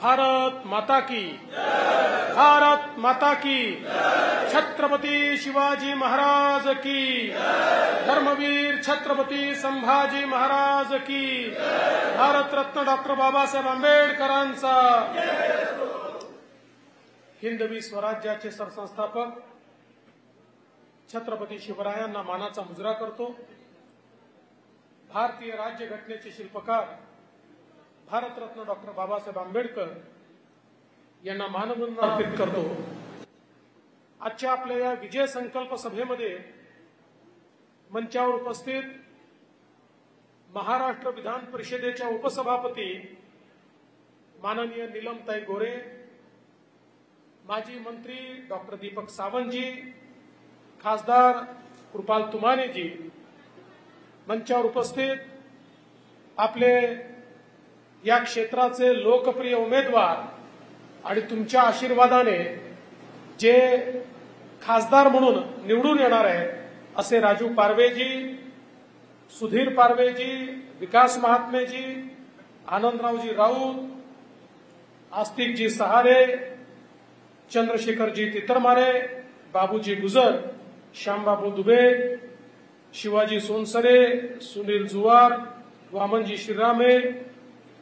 भारत माता की, भारत माता की, छत्रपती शिवाजी महाराज की, धर्मवीर छत्रपती संभाजी महाराज की, भारतरत्न डॉक्टर बाबासाहेब आंबेडकरांचा, हिंदवी स्वराज्याचे सरसंस्थापक छत्रपती शिवरायांना मानाचा मुजरा करतो। भारतीय राज्यघटनेचे शिल्पकार भारतरत्न डॉक्टर बाबासाहेब आंबेडकर यांना मानवंदना अर्पित करतो। आजच्या आपल्या या विजय संकल्प सभेमध्ये मंचावर उपस्थित महाराष्ट्र विधान परिषदेच्या उपसभापती माननीय नीलमताई गोरे, माजी मंत्री डॉक्टर दीपक सावंतजी, खासदार कृपाल तुमानेजी, मंचावर उपस्थित आपले या क्षेत्राचे लोकप्रिय उमेदवार आणि तुमच्या आशीर्वादाने जे खासदार म्हणून निवडून येणार आहेत असे राजू पारवेजी, सुधीर पारवेजी, विकास महात्मेजी, आनंदरावजी राऊत, आस्तिकजी सहारे, चंद्रशेखरजी तितरमारे, बाबूजी गुजर, श्यामबाबू दुबे, शिवाजी सोनसरे, सुनील जुवार, वामनजी श्रीरामे,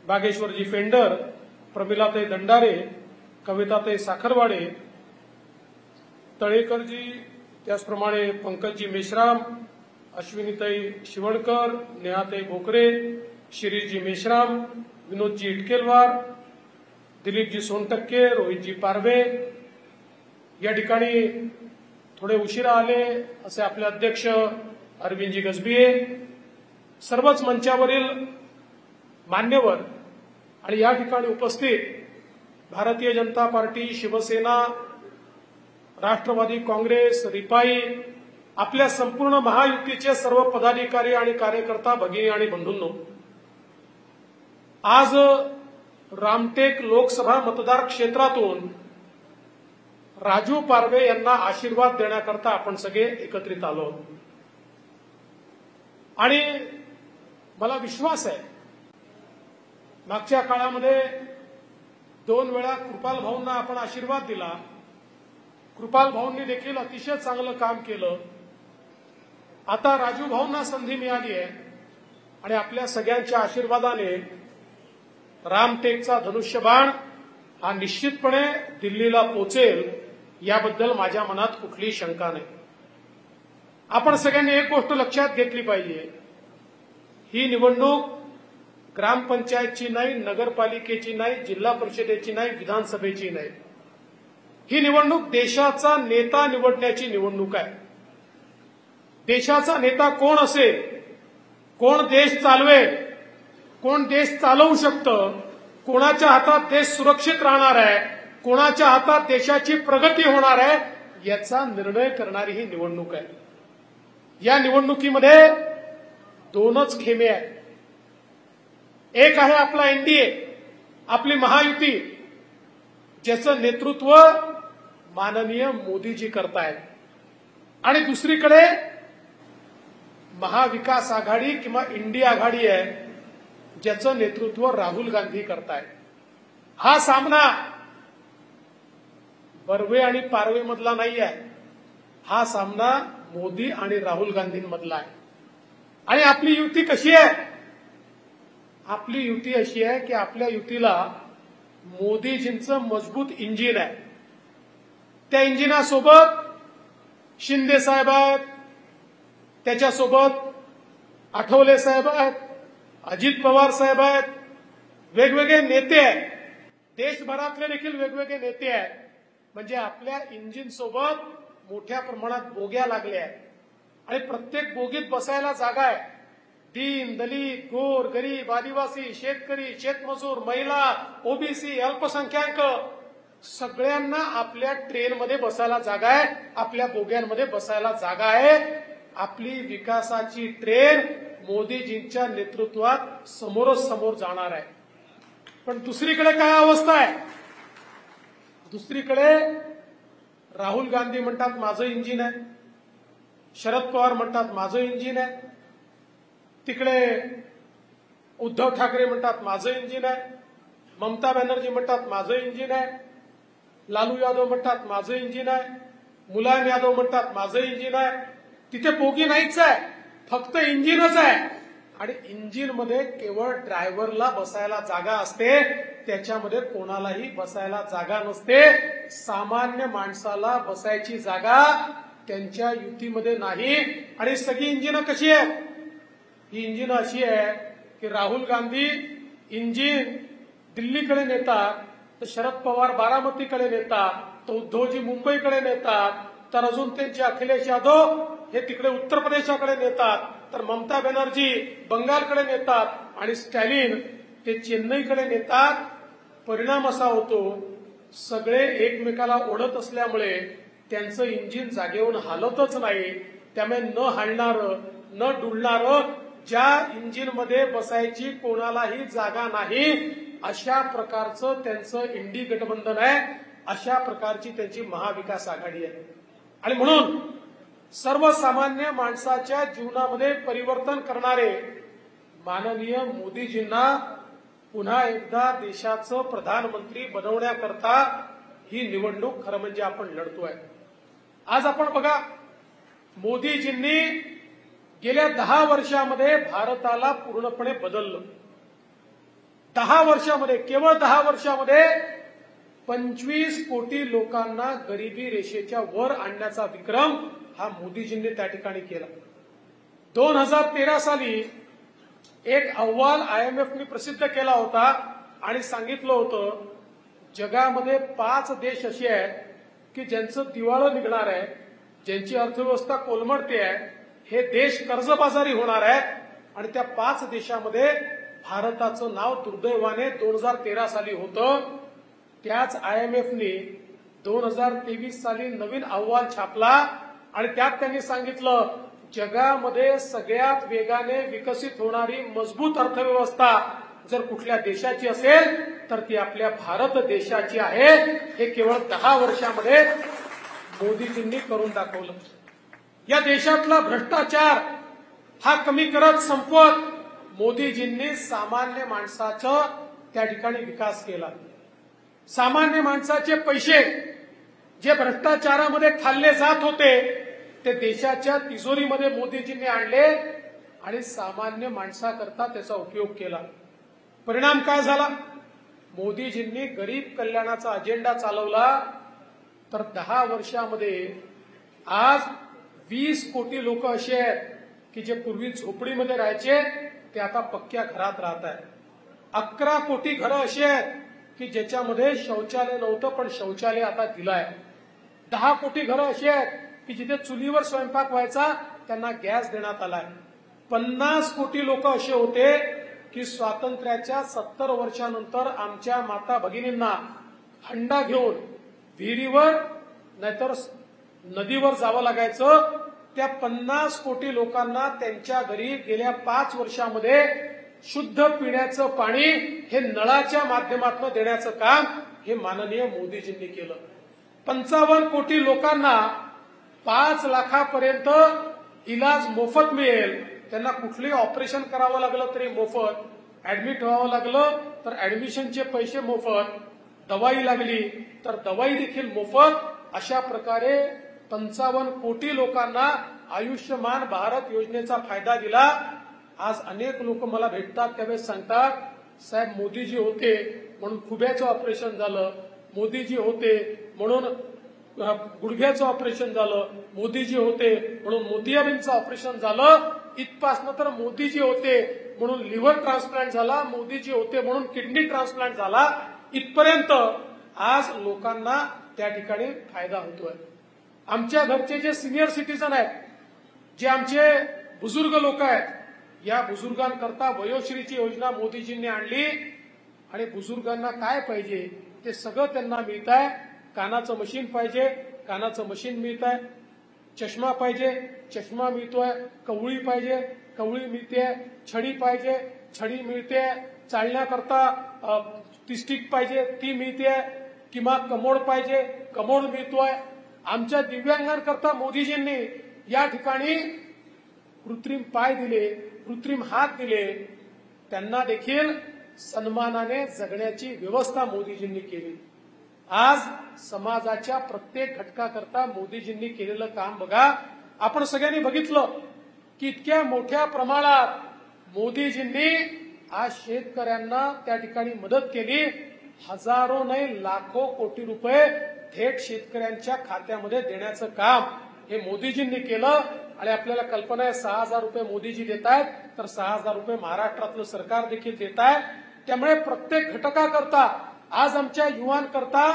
बागेश्वरजी फेंडर, प्रमिलाताई दंडारे, कविताताई साखरवाडे, तळेकरजी, त्याचप्रमाणे पंकजजी मेश्राम, अश्विनीताई शिवणकर, नेहाताई भोकरे, शिरीषजी मेश्राम, विनोदजी इटकेलवार, दिलीपजी सोनटक्के, रोहितजी पारवे। या ठिकाणी थोडे उशिरा आले असे आपले अध्यक्ष अरविंदजी गजबिये, सर्वच मंचावरील मान्यवर आणि या ठिकाणी उपस्थित भारतीय जनता पार्टी, शिवसेना, राष्ट्रवादी काँग्रेस, रिपाई, आपल्या संपूर्ण महायुतीचे सर्व पदाधिकारी आणि कार्यकर्ता भगिनी आणि बंधूंनो, आज रामटेक लोकसभा मतदार क्षेत्रातून राजू पारवे यांना आशीर्वाद देण्याकरता आपण सगळे एकत्रित आलो आणि मला विश्वास आहे मागच्या काळामध्ये 2 वेळा कृपाल भाऊंना आपण आशीर्वाद दिला। कृपाल भाऊंनी देखील अतिशय चांगलं काम केलं। आता राजू भाऊंना संधी मिळाली आहे आणि आपल्या सगळ्यांच्या आशीर्वादाने रामटेकचा धनुष्यबाण हा निश्चितपणे दिल्लीला पोहोचेल याबद्दल माझ्या मनात कुठलीही शंका नाही। आपण सगळ्यांनी एक गोष्ट लक्षात घेतली पाहिजे, ही निवडणूक ग्रामपंचायतची नाही, नगरपालिकेची नाही, जिल्हा परिषदेची नाही, विधानसभेची नाही, ही निवडणूक देशाचा नेता निवडण्याची निवडणूक आहे। देशाचा नेता कोण असेल, कोण देश चालवेल, कोण देश चालवू शकतं, कोणाच्या हातात देश सुरक्षित राहणार आहे, कोणाच्या हातात देशाची प्रगती होणार आहे, याचा निर्णय करणारी ही निवडणूक आहे। या निवडणुकीमध्ये 2च खेमे आहेत। एक आहे आपला एनडीए, आपली महायुती, ज्याचं नेतृत्व माननीय मोदीजी करतायत, आणि दुसरीकडे महाविकास आघाडी किंवा इंडिया आघाडी आहे, ज्याचं नेतृत्व राहुल गांधी करतायत। हा सामना बर्वे आणि पारवे मधला नाही आहे, हा सामना मोदी आणि राहुल गांधींमधला आहे। आणि आपली युती कशी आहे? आपली युती अशी आहे की आपल्या युतीला मोदीजींचं मजबूत इंजिन आहे। त्या इंजिनासोबत शिंदे साहेब आहेत, त्याच्यासोबत आठवले साहेब आहेत, अजित पवार साहेब आहेत, वेगवेगळे नेते आहेत, देशभरातले देखील वेगवेगळे नेते आहेत। म्हणजे आपल्या इंजिन सोबत मोठ्या प्रमाणात बोग्या लागल्या आहेत आणि प्रत्येक बोगीत बसायला जागा आहे। दीन, दलित, गोर, गरीब, आदिवासी, शेतकरी, शेतमजूर, महिला, ओबीसी, अल्पसंख्याक सगळ्यांना आपल्या ट्रेनमध्ये बसायला जागा आहे, आपल्या बोग्यांमध्ये बसायला जागा आहे। आपली विकासाची ट्रेन मोदीजींच्या नेतृत्वात समोर जाणार आहे। पण दुसरीकडे काय अवस्था आहे? दुसरीकडे राहुल गांधी म्हणतात माझं इंजिन आहे, शरद पवार म्हणतात माझं इंजिन आहे, तिकडे उद्धव ठाकरे म्हणतात माझं इंजिन आहे, ममता बॅनर्जी म्हणतात माझं इंजिन आहे, लालू यादव म्हणतात माझं इंजिन आहे, मुलायम यादव म्हणतात माझं इंजिन आहे. तिथे बोगी नाहीच आहे, फक्त इंजिनच आहे. आणि इंजिन मध्ये केवळ ड्रायव्हरला बसायला जागा असते, त्याच्यामध्ये कोणालाही बसायला जागा नसते. सामान्य माणसाला बसायची जागा त्यांच्या युतीमध्ये नाही. आणि सगळी इंजिन कशी आहे? ही इंजिन अशी आहे की राहुल गांधी इंजिन दिल्लीकडे नेतात, तर शरद पवार बारामतीकडे नेतात, तर उद्धवजी मुंबईकडे नेतात, तर अजून त्यांचे अखिलेश यादव हे तिकडे उत्तर प्रदेशाकडे नेतात, तर ममता बॅनर्जी बंगालकडे नेतात आणि स्टॅलिन ते चेन्नईकडे नेतात. परिणाम असा होतो सगळे एकमेकाला ओढत असल्यामुळे त्यांचं इंजिन जागेवरून हालतच नाही. त्यामुळे न हालणारं न डुलणारं, ज्या इंजिनमध्ये बसायची कोणालाही जागा नाही, अशा प्रकारचं त्यांचं इंडी गठबंधन आहे. अशा प्रकारची त्यांची महाविकास आघाडी आहे. आणि म्हणून सर्वसामान्य माणसाच्या जीवनामध्ये परिवर्तन करणारे माननीय मोदीजींना पुन्हा एकदा देशाचं प्रधानमंत्री बनवण्याकरता ही निवडणूक खरं म्हणजे आपण लढतोय. आज आपण बघा, मोदीजींनी गेल्या 10 वर्षामध्ये भारताला पूर्णपणे बदललं. 10 वर्षामध्ये, केवळ 10 वर्षामध्ये 25 कोटी लोकांना गरिबी रेषेच्या वर आणण्याचा विक्रम हा मोदीजींनी त्या ठिकाणी केला. 2013 साली एक अहवाल IMFने प्रसिद्ध केला होता आणि सांगितलं होतं जगामध्ये 5 देश असे आहेत की ज्यांचं दिवाळं निघणार आहे, ज्यांची अर्थव्यवस्था कोलमडते आहे, हे देश कर्जबाजारी होणार आहे. आणि त्या 5 देशामध्ये भारताचं नाव दुर्दैवाने 2013 साली होतं. त्याच IMFने 2023 साली नवीन अहवाल छापला आणि त्यात त्यांनी सांगितलं जगामध्ये सगळ्यात वेगाने विकसित होणारी मजबूत अर्थव्यवस्था जर कुठल्या देशाची असेल तर ती आपल्या भारत देशाची आहे. हे केवळ 10 वर्षामध्ये मोदीजींनी करून दाखवलं. या देशातला भ्रष्टाचार हा कमी करत संपवत मोदीजींनी सामान्य माणसाचा त्या ठिकाणी विकास केला. सामान्य माणसाचे पैसे जे भ्रष्टाचारामध्ये खाल्ले जात होते ते देशाच्या तिजोरीमध्ये मोदीजींनी आणले आणि सामान्य माणसाकरता त्याचा उपयोग केला. परिणाम काय झाला? मोदीजींनी गरीब कल्याणाचा अजेंडा चालवला, तर 10 वर्षामध्ये आज 20 कोटी लोक असे आहेत की जे पूर्वी झोपडीमध्ये राहायचे ते आता पक्क्या घरात राहत आहेत. 11 कोटी घरं अशी आहेत की ज्याच्यामध्ये शौचालय नव्हतं पण शौचालय आता दिलंय. 10 कोटी घरं अशी आहेत की जिथे चुलीवर स्वयंपाक व्हायचा त्यांना गॅस देण्यात आलाय. 50 कोटी लोक असे होते की स्वातंत्र्याच्या 70 वर्षानंतर आमच्या माता भगिनींना हंडा घेऊन विहिरीवर नाहीतर नदीवर जावं लागायचं. त्या 50 कोटी लोकांना त्यांच्या घरी गेल्या 5 वर्षामध्ये शुद्ध पिण्याचं पाणी हे नळाच्या माध्यमातून देण्याचं काम हे माननीय मोदीजींनी केलं. 55 कोटी लोकांना 5 लाखापर्यंत इलाज मोफत मिळेल. त्यांना कुठलंही ऑपरेशन करावं लागलं तरी मोफत, ऍडमिट व्हावं लागलं तर ऍडमिशनचे पैसे मोफत, दवाई लागली तर दवाई देखील मोफत. अशा प्रकारे 55 कोटी लोकांना आयुष्यमान भारत योजनेचा फायदा दिला. आज अनेक लोक मला भेटतात त्यावेळेस सांगतात साहेब मोदीजी होते म्हणून खुब्याचं ऑपरेशन झालं, मोदीजी होते म्हणून गुडघ्याचं ऑपरेशन झालं, मोदीजी होते म्हणून मोतियाबिंदचं ऑपरेशन झालं, इथपासनं तर मोदीजी होते म्हणून लिव्हर ट्रान्सप्लांट झाला, मोदीजी होते म्हणून किडनी ट्रान्सप्लांट झाला. इथपर्यंत आज लोकांना त्या ठिकाणी फायदा होतोय. आमच्या घरचे जे सिनियर सिटीजन आहेत, जे आमचे बुजुर्ग लोक आहेत, या बुजुर्गांकरता वयोश्रीची योजना मोदीजींनी आणली आणि बुजुर्गांना काय पाहिजे ते सगळं त्यांना मिळत आहे. कानाचं मशीन पाहिजे, कानाचं मशीन मिळत आहे. चष्मा पाहिजे, चष्मा मिळतोय. कवळी पाहिजे, कवळी मिळते. छडी पाहिजे, छडी मिळते. चालण्याकरता ती स्टिक पाहिजे, ती मिळते. किंवा कमोड पाहिजे, कमोड मिळतोय. आमच्या दिव्यांगांकरता मोदीजींनी या ठिकाणी कृत्रिम पाय दिले, कृत्रिम हात दिले. त्यांना देखील सन्मानाने जगण्याची व्यवस्था मोदीजींनी केली। आज समाजाच्या प्रत्येक घटकाकरता मोदीजींनी केलेलं काम बघा। आपण सगळ्यांनी बघितलं की इतक्या मोठ्या प्रमाणात मोदीजींनी आज शेतकऱ्यांना त्या ठिकाणी मदत केली। हजारो नाही लाखो कोटी रुपये थेट शेतकऱ्यांच्या खात्यामध्ये देण्याचं काम हे मोदीजींनी केलं। आणि आपल्याला कल्पना आहे 6,000 रुपये मोदीजी देत आहेत, तर 6,000 रुपये महाराष्ट्रातलं सरकार देखील देत आहे। त्यामुळे प्रत्येक घटकाकरता आज आमच्या युवांकरता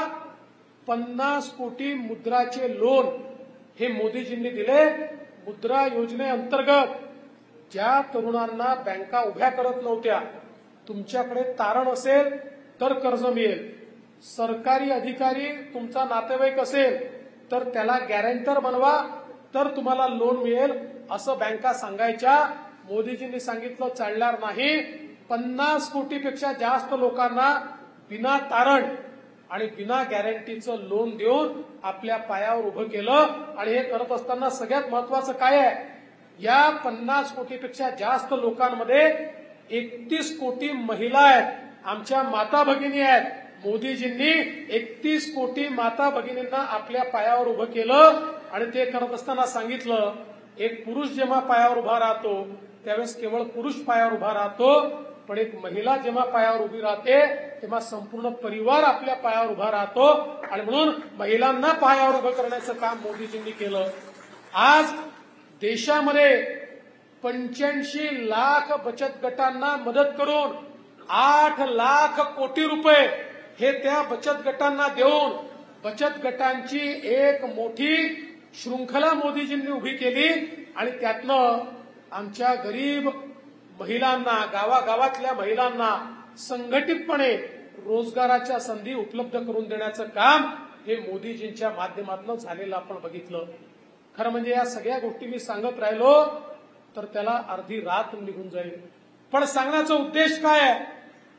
50 कोटी मुद्राचे लोन हे मोदीजींनी दिले। मुद्रा योजनेअंतर्गत ज्या तरुणांना बँका उभ्या करत नव्हत्या, तुमच्याकडे तारण असेल तर कर्ज मिळेल, सरकारी अधिकारी तुमचा नातेवाईक असेल तर त्याला गॅरंटर बनवा तर तुम्हाला लोन मिळेल, असं बँका सांगायच्या। मोदीजींनी सांगितलं चालणार नाही। 50 कोटीपेक्षा जास्त लोकांना बिना तारण आणि बिना गॅरंटीचं लोन देऊन आपल्या पायावर उभं केलं। आणि हे करत असताना सगळ्यात महत्वाचं काय आहे, या 50 कोटीपेक्षा जास्त लोकांमध्ये 31 कोटी महिला आहेत, आमच्या माता भगिनी आहेत। मोदीजींनी 31 कोटी माता भगिनींना आपल्या पायावर उभं केलं। आणि ते करत असताना सांगितलं, एक पुरुष जेव्हा पायावर उभा राहतो त्यावेळेस केवळ पुरुष पायावर उभा राहतो, पण एक महिला जेव्हा पायावर उभी राहते तेव्हा संपूर्ण परिवार आपल्या पायावर उभा राहतो। आणि म्हणून महिलांना पायावर उभं करण्याचं काम मोदीजींनी केलं। आज देशामध्ये 85 लाख बचत गटांना मदत करून 8 लाख कोटी रुपये हे त्या बचत गटांना देऊन बचत गटांची एक मोठी शृंखला मोदीजींनी उभी केली। आणि त्यातनं आमच्या गरीब महिलांना, गावागावातल्या महिलांना संघटितपणे रोजगाराच्या संधी उपलब्ध करून देण्याचं काम हे मोदीजींच्या माध्यमातून झालेलं आपण बघितलं। खरं म्हणजे या सगळ्या गोष्टी मी सांगत राहिलो तर त्याला अर्धी रात निघून जाईल। पण सांगण्याचा उद्देश काय आहे,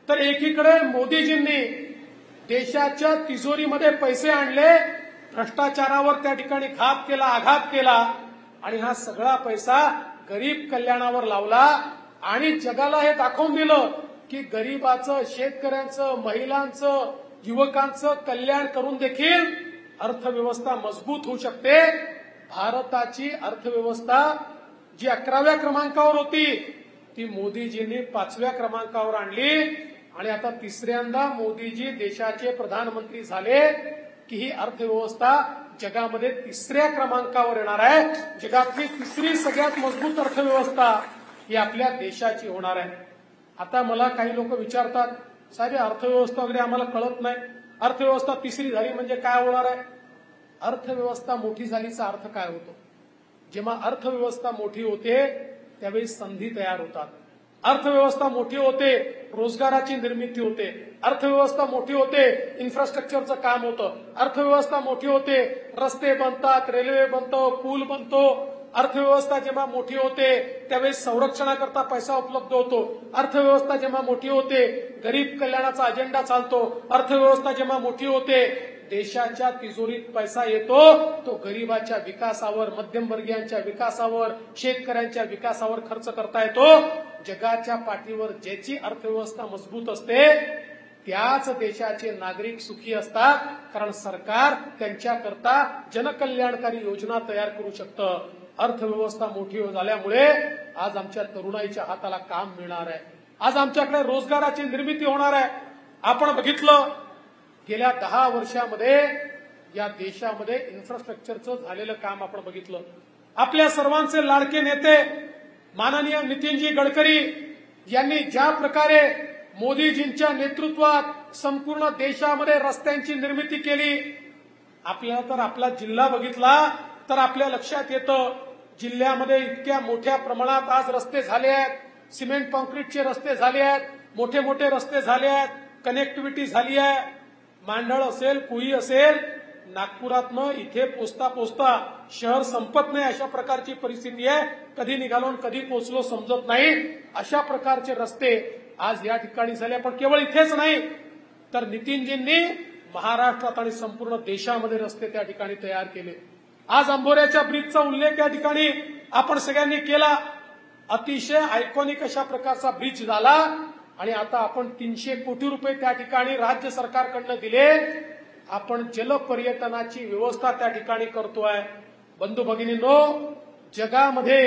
तर एकीकडे मोदीजींनी देशाच्या तिजोरीमध्ये पैसे आणले, भ्रष्टाचारावर त्या ठिकाणी घात केला, आघात केला, आणि हा सगळा पैसा गरीब कल्याणावर लावला। आणि जगाला हे दाखवून दिलं की गरीबाचं, शेतकऱ्यांचं, महिलांचं, युवकांचं कल्याण करून देखील अर्थव्यवस्था मजबूत होऊ शकते। भारताची अर्थव्यवस्था जी 11व्या क्रमांकावर होती ती मोदीजींनी 5व्या क्रमांकावर आणली। आणि आता तिसऱ्यांदा मोदीजी देशाचे प्रधानमंत्री झाले की ही अर्थव्यवस्था जगामध्ये 3ऱ्या क्रमांकावर येणार आहे। जगातली 3री सगळ्यात मजबूत अर्थव्यवस्था ही आपल्या देशाची होणार आहे। आता मला काही लोक विचारतात, साहेब अर्थव्यवस्था वगैरे आम्हाला कळत नाही, अर्थव्यवस्था 3री झाली म्हणजे काय होणार आहे? अर्थव्यवस्था मोठी झालीचा अर्थ काय होतो? जेव्हा अर्थव्यवस्था मोठी होते त्यावेळी संधी तयार होतात, अर्थव्यवस्था मोठी होते रोजगाराची निर्मिती होते, अर्थव्यवस्था मोठी होते इन्फ्रास्ट्रक्चरचं काम होतं, अर्थव्यवस्था मोठी होते रस्ते बनतात, रेल्वे बनतो, पूल बनतो, अर्थव्यवस्था जेव्हा मोठी होते त्यावेळी संरक्षणाकरता पैसा उपलब्ध होतो, अर्थव्यवस्था जेव्हा मोठी होते गरीब कल्याणाचा अजेंडा चालतो, अर्थव्यवस्था जेव्हा मोठी होते देशाच्या तिजोरीत पैसा येतो, तो गरीबाच्या विकासावर, मध्यमवर्गीयांच्या विकासावर, शेतकऱ्यांच्या विकासावर खर्च करता येतो। जगाच्या पाठीवर ज्याची अर्थव्यवस्था मजबूत असते त्याच देशाचे नागरिक सुखी असतात, कारण सरकार त्यांच्याकरता जनकल्याणकारी योजना तयार करू शकतं। अर्थव्यवस्था मोठी झाल्यामुळे आज आमच्या तरुणाईच्या हाताला काम मिळणार आहे, आज आमच्याकडे रोजगाराची निर्मिती होणार आहे। आपण बघितलं गेल्या 10 वर्षामध्ये या देशामध्ये इन्फ्रास्ट्रक्चरचं झालेलं काम आपण बघितलं। आपल्या सर्वांचे लाडके नेते माननीय नितीनजी गडकरी यांनी ज्या प्रकारे मोदीजींच्या नेतृत्वात संपूर्ण देशामध्ये रस्त्यांची निर्मिती केली, आपल्याला तर आपला जिल्हा बघितला तर आपल्या लक्षात येतं जिल्ह्यामध्ये इतक्या मोठ्या प्रमाणात आज रस्ते झाले आहेत, सिमेंट कॉन्क्रीटचे रस्ते झाले आहेत, मोठे मोठे रस्ते झाले आहेत, कनेक्टिव्हिटी झाली आहे। मांडळ असेल, कुई असेल, नागपुरातनं इथे पोचता पोचता शहर संपत नाही अशा प्रकारची परिस्थिती आहे, कधी निघालो आणि कधी पोहोचलो समजत नाही, अशा प्रकारचे रस्ते आज या ठिकाणी झाले। पण केवळ इथेच नाही तर नितीनजींनी महाराष्ट्रात आणि संपूर्ण देशामध्ये रस्ते त्या ठिकाणी तयार केले। आज अंबोऱ्याच्या ब्रिजचा उल्लेख या ठिकाणी आपण सगळ्यांनी केला, अतिशय आयकॉनिक अशा प्रकारचा ब्रिज झाला आणि आता आपण 300 कोटी रुपये त्या ठिकाणी राज्य सरकारकडनं दिले. आपण जलपर्यटनाची व्यवस्था त्या ठिकाणी करतोय. बंधू भगिनींनो, जगामध्ये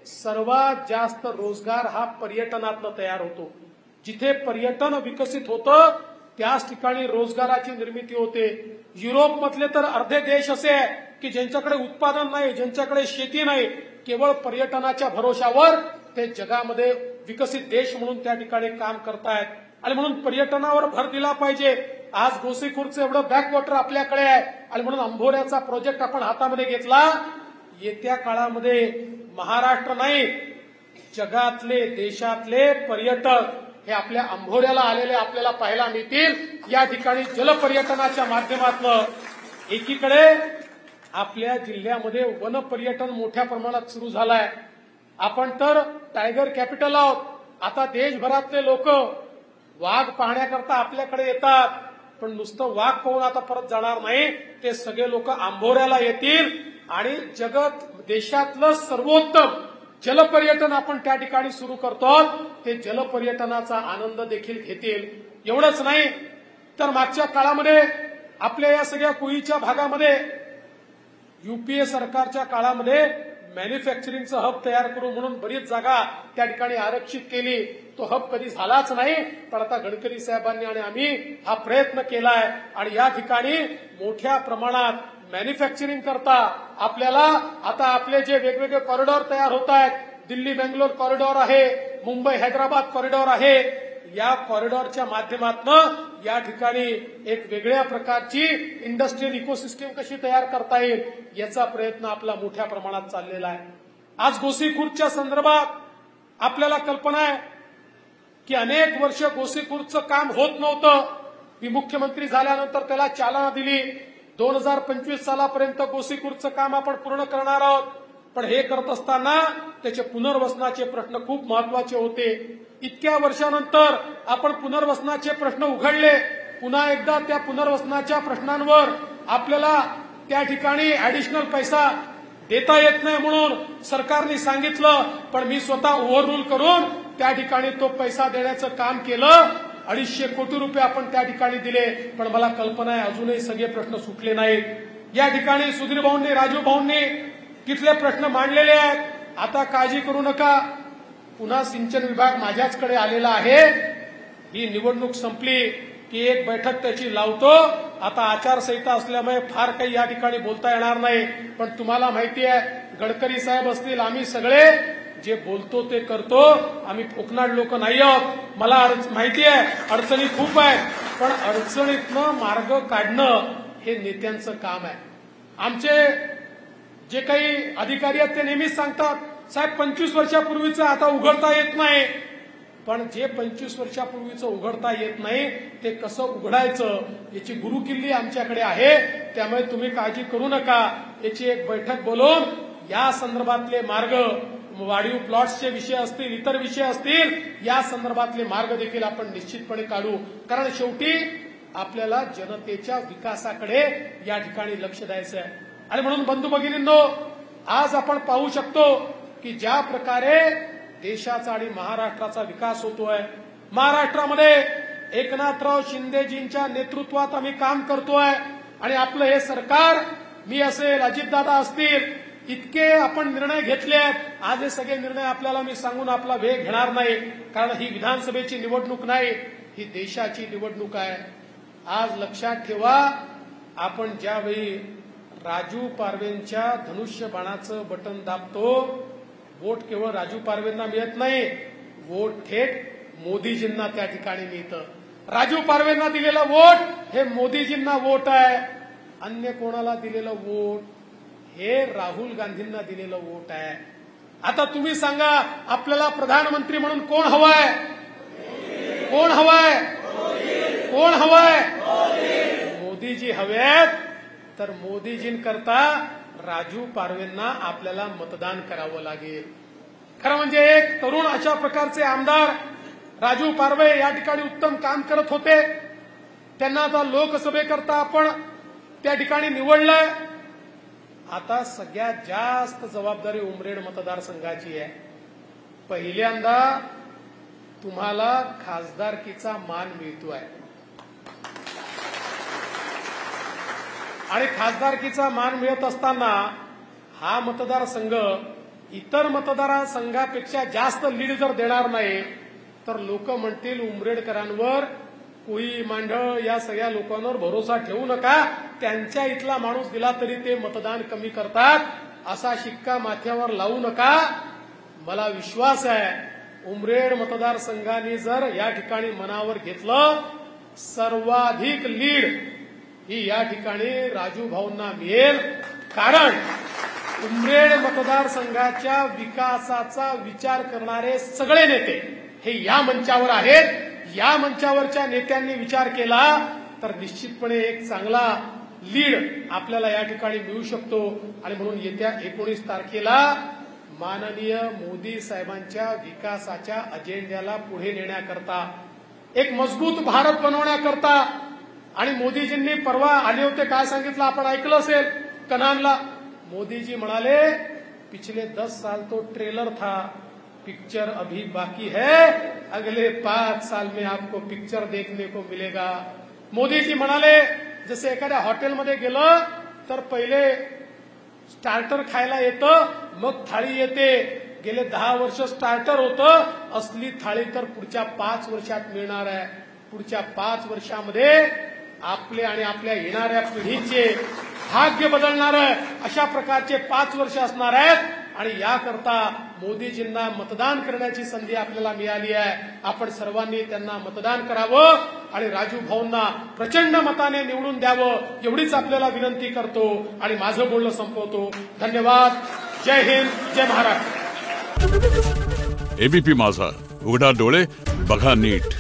सर्वात जास्त रोजगार हा पर्यटनातनं तयार होतो. जिथे पर्यटन विकसित होतं त्याच ठिकाणी रोजगाराची निर्मिती होते. युरोपमधले तर अर्धे देश असे आहे की ज्यांच्याकडे उत्पादन नाही, ज्यांच्याकडे शेती नाही, केवळ पर्यटनाच्या भरोशावर ते जगामध्ये विकसित देश म्हणून त्या ठिकाणी काम करतायत. आणि म्हणून पर्यटनावर भर दिला पाहिजे. आज गोसीखुर्दचं एवढं बॅकवॉटर आपल्याकडे आहे आणि म्हणून अंभोऱ्याचा प्रोजेक्ट आपण हातामध्ये घेतला. येत्या काळामध्ये महाराष्ट्र नाही, जगातले देशातले पर्यटक हे आपल्या अंभोऱ्याला आलेले आपल्याला पाहायला मिळतील. या ठिकाणी जलपर्यटनाच्या माध्यमातून एकीकडे आपल्या जिल्ह्यामध्ये वन पर्यटन मोठ्या प्रमाणात सुरू झालंय. आपण तर टायगर कॅपिटल आहोत. आता देशभरातले लोक वाघ पाहण्याकरता आपल्याकडे येतात, पण नुसतं वाघ पाहून आता परत जाणार नाही. ते सगळे लोक अंभोऱ्याला येतील आणि जगत देशातलं सर्वोत्तम जलपर्यटन आपण त्या ठिकाणी सुरू करतो. ते जलपर्यटनाचा आनंद देखील घेतील. एवढंच नाही तर मागच्या काळामध्ये आपल्या या सगळ्या कुईच्या भागामध्ये युपीए सरकारच्या काळामध्ये मॅन्युफॅक्चरिंगचं हब तयार करू म्हणून बरीच जागा त्या ठिकाणी आरक्षित केली. तो हब कधी झालाच नाही, पण आता गडकरी साहेबांनी आणि आम्ही हा प्रयत्न केलाय आणि या ठिकाणी मोठ्या प्रमाणात मॅन्युफॅक्चरिंग करता आपल्याला आता आपले जे वेगवेगळे कॉरिडॉर तयार होत आहेत, दिल्ली बेंगलोर कॉरिडॉर आहे, मुंबई हैदराबाद कॉरिडॉर आहे, या कॉरिडॉरच्या माध्यमातून या ठिकाणी एक वेगळ्या प्रकारची इंडस्ट्रियल इकोसिस्टम कशी तयार करता येईल याचा प्रयत्न आपला मोठ्या प्रमाणात चाललेला आहे. आज गोसीखुर्दच्या संदर्भात आपल्याला कल्पना आहे की अनेक वर्ष गोसीखुर्दचं काम होत नव्हतं. मी मुख्यमंत्री झाल्यानंतर त्याला चालना दिली. 2025 सालापर्यंत गोसीखुर्दचं काम आपण पूर्ण करणार आहोत. पण हे करत असताना त्याचे पुनर्वसनाचे प्रश्न खूप महत्वाचे होते. इतक्या वर्षानंतर आपण पुनर्वसनाचे प्रश्न उघडले. पुन्हा एकदा त्या पुनर्वसनाच्या प्रश्नांवर आपल्याला त्या ठिकाणी ऍडिशनल पैसा देता येत नाही म्हणून सरकारने सांगितलं, पण मी स्वतः ओव्हररूल करून त्या ठिकाणी तो पैसा देण्याचं काम केलं. 250 कोटी रुपये आपण त्या ठिकाणी दिले. पण मला कल्पना आहे अजूनही सगळे प्रश्न सुटले नाहीत. या ठिकाणी सुधीर भाऊंनी, राजू भाऊंनी तिथले प्रश्न मांडलेले आहेत. आता काळजी करू नका, पुन्हा सिंचन विभाग माझ्याचकडे आलेला आहे. ही निवडणूक संपली की एक बैठक त्याची लावतो. आता आचारसंहिता असल्यामुळे फार काही या ठिकाणी बोलता येणार नाही. पण तुम्हाला माहिती आहे, गडकरी साहेब असतील, आम्ही सगळे जे बोलतो ते करतो. आम्ही फोकनाड लोक नाही आहोत. मला माहिती आहे अडचणी खूप आहेत, पण अडचणीतनं मार्ग काढणं हे नेत्यांचं काम आहे. आमचे जे काही अधिकारी आहेत ते नेहमीच सांगतात, साहेब 25 वर्षापूर्वीचं आता उघडता येत नाही. पण जे 25 वर्षापूर्वीचं उघडता येत नाही ते कसं उघडायचं याची गुरुकिल्ली आमच्याकडे आहे. त्यामुळे तुम्ही काळजी करू नका. याची एक बैठक बोलवून या संदर्भातले मार्ग, वाढीव प्लॉट्सचे विषय असतील, इतर विषय असतील, या संदर्भातले मार्ग देखील आपण निश्चितपणे काढू. कारण शेवटी आपल्याला जनतेच्या विकासाकडे या ठिकाणी लक्ष द्यायचं आहे. आणि म्हणून बंधू भगिनींनो, आज आपण पाहू शकतो की ज्या प्रकारे देशाचा आणि महाराष्ट्राचा विकास होतोय, महाराष्ट्रामध्ये एकनाथराव शिंदेजींच्या नेतृत्वात आम्ही काम करतोय. आणि आपलं हे सरकार, मी असेल, अजितदादा असतील, इतके आपण निर्णय घेतले आहेत. आज हे सगळे निर्णय आपल्याला मी सांगून आपला वेळ घेणार नाही, कारण ही विधानसभेची निवडणूक नाही, ही देशाची निवडणूक आहे. आज लक्षात ठेवा, आपण ज्यावेळी राजू पारवेंच्या धनुष्यबाणाचं बटन दाबतो, वोट केवळ राजू पारवेंना मिळत नाही, वोट थेट मोदीजींना त्या ठिकाणी मिळतं. राजू पारवेंना दिलेलं वोट हे मोदीजींना वोट आहे. अन्य कोणाला दिलेलं वोट हे राहुल गांधींना दिलेलं वोट आहे. आता तुम्ही सांगा, आपल्याला प्रधानमंत्री म्हणून कोण हवाय? कोण हवाय? कोण हवाय? मोदीजी हवेत. तर मोदीजींकरता राजू पारवेंना आपल्याला मतदान करावं लागेल. खरं म्हणजे एक तरुण अशा प्रकारचे आमदार राजू पारवे या ठिकाणी उत्तम काम करत होते. त्यांना आता लोकसभेकरता आपण त्या ठिकाणी निवडलंय. आता सगळ्यात जास्त जबाबदारी उमरेड मतदारसंघाची आहे. पहिल्यांदा तुम्हाला खासदारकीचा मान मिळतोय आणि खासदारकीचा मान मिळत असताना हा मतदारसंघ इतर मतदारसंघापेक्षा जास्त लीड जर देणार नाही तर लोक म्हणतील उमरेडकरांवर कोळी मांढळ या सगळ्या लोकांवर भरोसा ठेवू नका, त्यांच्या इथला माणूस दिला तरी ते मतदान कमी करतात, असा शिक्का माथ्यावर लावू नका. मला विश्वास आहे उमरेड मतदारसंघाने जर या ठिकाणी मनावर घेतलं सर्वाधिक लीड ही या ठिकाणी राजू भाऊंना मिळेल. कारण उमरेड मतदारसंघाच्या विकासाचा विचार करणारे सगळे नेते हे या मंचावर आहेत. या मंचावरच्या नेत्यांनी विचार केला तर निश्चितपणे एक चांगला लीड आपल्याला या ठिकाणी मिळू शकतो. आणि म्हणून येत्या 19 तारखेला माननीय मोदी साहेबांच्या विकासाच्या अजेंड्याला पुढे नेण्याकरता, एक मजबूत भारत बनवण्याकरता, आणि मोदीजींनी परवा आले होते काय सांगितलं आपण ऐकलं असेल कनानला. मोदीजी म्हणाले पिछले 10 साल तो ट्रेलर था, पिक्चर अभी बाकी है, अगले 5 साल में आपको पिक्चर देखने को मिलेगा. मोदीजी म्हणाले जसे एखाद्या हॉटेलमध्ये गेलं तर पहिले स्टार्टर खायला येतं, मग थाळी येते. गेले 10 वर्ष स्टार्टर होतं, असली थाळी तर पुढच्या 5 वर्षात मिळणार आहे. पुढच्या 5 वर्षामध्ये आपले आणि आपल्या येणाऱ्या पिढीचे भाग्य बदलणार आहे अशा प्रकारचे 5 वर्ष असणार आहेत. आणि याकरता मोदीजींना मतदान करण्याची संधी आपल्याला मिळाली आहे. आपण सर्वांनी त्यांना मतदान करावं आणि राजू भाऊंना प्रचंड मताने निवडून द्यावं एवढीच आपल्याला विनंती करतो आणि माझं बोलणं संपवतो. धन्यवाद. जय हिंद, जय महाराष्ट्र. एबीपी माझा, उघडा डोळे बघा नीट.